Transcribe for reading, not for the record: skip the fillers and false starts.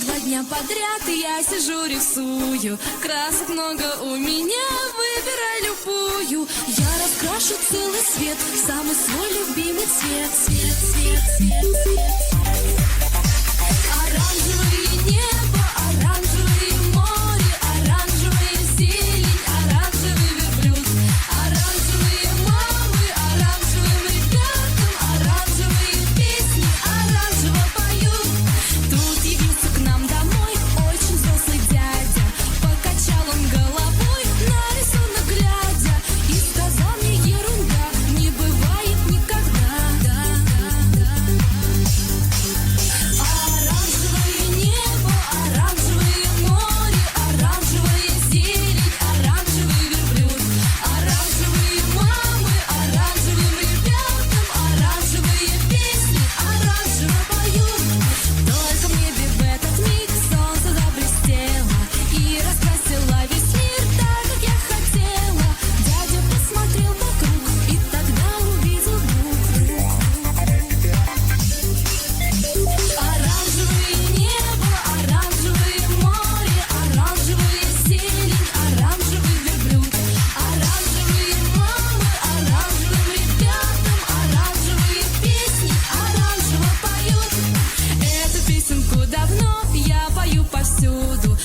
2 дня подряд я сижу рисую. Красок много у меня, выбирай любую. Я раскрашу целый свет, самый свой любимый цвет. Оранжевое небо, оранжевое море, оранжевая зелень, оранжевый верблюд. Оранжевые мамы, оранжевым ребятам, оранжевые песни оранжево поют. Тут явился к нам домой очень взрослый дядя. Покачал он головой, на рисунок глядя, и сказал мне: ерунда, не бывает никогда. Оранжевое небо, оранжевое море, оранжевая зелень, оранжевый верблюд. Оранжевые мамы, оранжевым ребятам, оранжевые песни оранжево поют. Только в небе в этот миг солнце заблестело и раскрасило весь мир так, как я хотела. Дядя посмотрел вокруг и тогда увидел вдруг. Оранжевое небо, оранжевое море, оранжевая зелень, оранжевый верблюд. Оранжевые мамы, оранжевым ребятам, оранжевые песни оранжево поют. Эту песенку давно я пою повсюду.